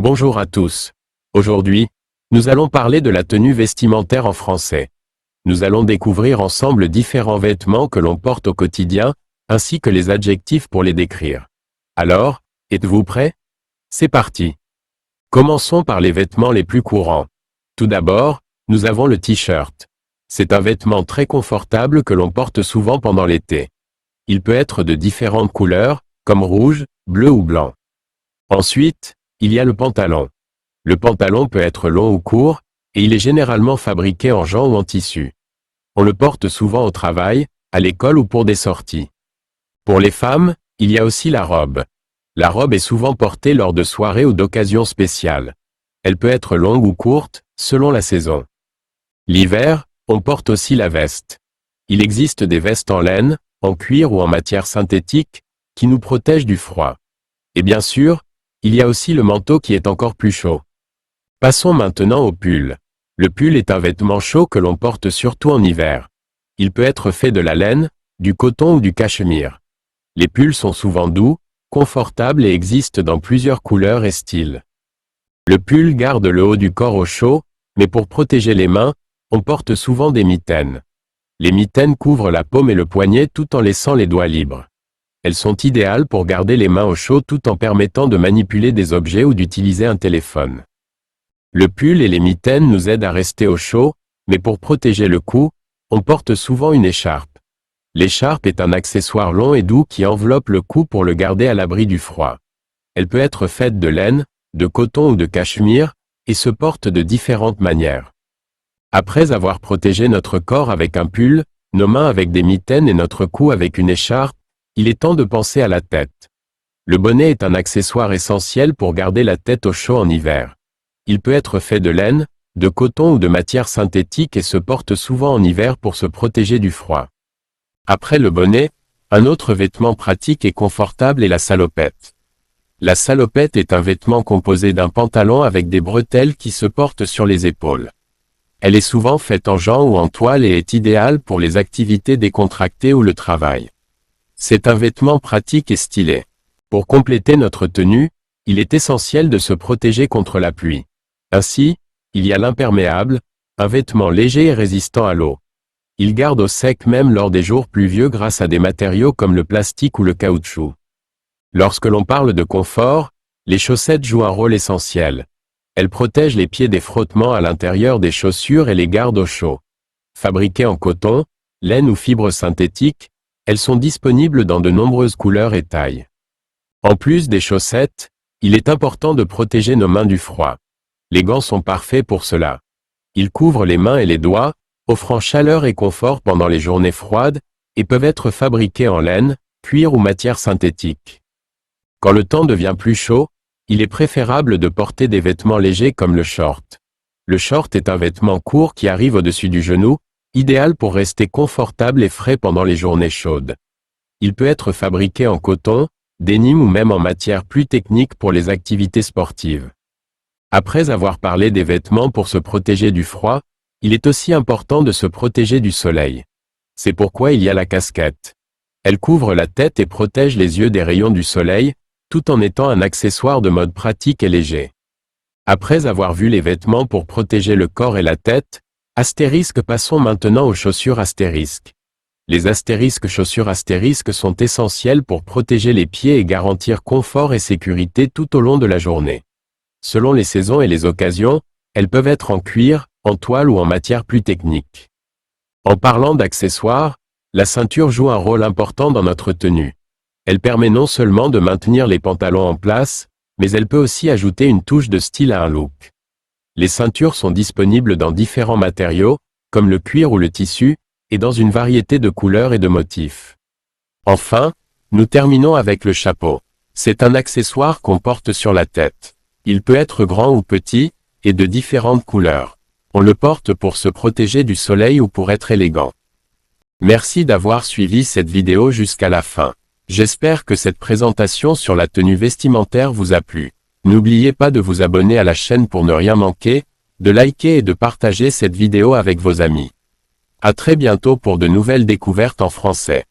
Bonjour à tous. Aujourd'hui, nous allons parler de la tenue vestimentaire en français. Nous allons découvrir ensemble différents vêtements que l'on porte au quotidien, ainsi que les adjectifs pour les décrire. Alors, êtes-vous prêts? C'est parti. Commençons par les vêtements les plus courants. Tout d'abord, nous avons le t-shirt. C'est un vêtement très confortable que l'on porte souvent pendant l'été. Il peut être de différentes couleurs, comme rouge, bleu ou blanc. Ensuite, il y a le pantalon. Le pantalon peut être long ou court, et il est généralement fabriqué en jean ou en tissu. On le porte souvent au travail, à l'école ou pour des sorties. Pour les femmes, il y a aussi la robe. La robe est souvent portée lors de soirées ou d'occasions spéciales. Elle peut être longue ou courte, selon la saison. L'hiver, on porte aussi la veste. Il existe des vestes en laine, en cuir ou en matière synthétique, qui nous protègent du froid. Et bien sûr, il y a aussi le manteau qui est encore plus chaud. Passons maintenant au pull. Le pull est un vêtement chaud que l'on porte surtout en hiver. Il peut être fait de la laine, du coton ou du cachemire. Les pulls sont souvent doux, confortables et existent dans plusieurs couleurs et styles. Le pull garde le haut du corps au chaud, mais pour protéger les mains, on porte souvent des mitaines. Les mitaines couvrent la paume et le poignet tout en laissant les doigts libres. Elles sont idéales pour garder les mains au chaud tout en permettant de manipuler des objets ou d'utiliser un téléphone. Le pull et les mitaines nous aident à rester au chaud, mais pour protéger le cou, on porte souvent une écharpe. L'écharpe est un accessoire long et doux qui enveloppe le cou pour le garder à l'abri du froid. Elle peut être faite de laine, de coton ou de cachemire, et se porte de différentes manières. Après avoir protégé notre corps avec un pull, nos mains avec des mitaines et notre cou avec une écharpe, il est temps de penser à la tête. Le bonnet est un accessoire essentiel pour garder la tête au chaud en hiver. Il peut être fait de laine, de coton ou de matière synthétique et se porte souvent en hiver pour se protéger du froid. Après le bonnet, un autre vêtement pratique et confortable est la salopette. La salopette est un vêtement composé d'un pantalon avec des bretelles qui se portent sur les épaules. Elle est souvent faite en jean ou en toile et est idéale pour les activités décontractées ou le travail. C'est un vêtement pratique et stylé. Pour compléter notre tenue, il est essentiel de se protéger contre la pluie. Ainsi, il y a l'imperméable, un vêtement léger et résistant à l'eau. Il garde au sec même lors des jours pluvieux grâce à des matériaux comme le plastique ou le caoutchouc. Lorsque l'on parle de confort, les chaussettes jouent un rôle essentiel. Elles protègent les pieds des frottements à l'intérieur des chaussures et les gardent au chaud. Fabriquées en coton, laine ou fibres synthétiques, elles sont disponibles dans de nombreuses couleurs et tailles. En plus des chaussettes, il est important de protéger nos mains du froid. Les gants sont parfaits pour cela. Ils couvrent les mains et les doigts, offrant chaleur et confort pendant les journées froides, et peuvent être fabriqués en laine, cuir ou matière synthétique. Quand le temps devient plus chaud, il est préférable de porter des vêtements légers comme le short. Le short est un vêtement court qui arrive au-dessus du genou, idéal pour rester confortable et frais pendant les journées chaudes. Il peut être fabriqué en coton, dénime ou même en matière plus technique pour les activités sportives. Après avoir parlé des vêtements pour se protéger du froid, il est aussi important de se protéger du soleil. C'est pourquoi il y a la casquette. Elle couvre la tête et protège les yeux des rayons du soleil, tout en étant un accessoire de mode pratique et léger. Après avoir vu les vêtements pour protéger le corps et la tête, passons maintenant aux chaussures astérisques. Les chaussures astérisques sont essentielles pour protéger les pieds et garantir confort et sécurité tout au long de la journée. Selon les saisons et les occasions, elles peuvent être en cuir, en toile ou en matière plus technique. En parlant d'accessoires, la ceinture joue un rôle important dans notre tenue. Elle permet non seulement de maintenir les pantalons en place, mais elle peut aussi ajouter une touche de style à un look. Les ceintures sont disponibles dans différents matériaux, comme le cuir ou le tissu, et dans une variété de couleurs et de motifs. Enfin, nous terminons avec le chapeau. C'est un accessoire qu'on porte sur la tête. Il peut être grand ou petit, et de différentes couleurs. On le porte pour se protéger du soleil ou pour être élégant. Merci d'avoir suivi cette vidéo jusqu'à la fin. J'espère que cette présentation sur la tenue vestimentaire vous a plu. N'oubliez pas de vous abonner à la chaîne pour ne rien manquer, de liker et de partager cette vidéo avec vos amis. À très bientôt pour de nouvelles découvertes en français.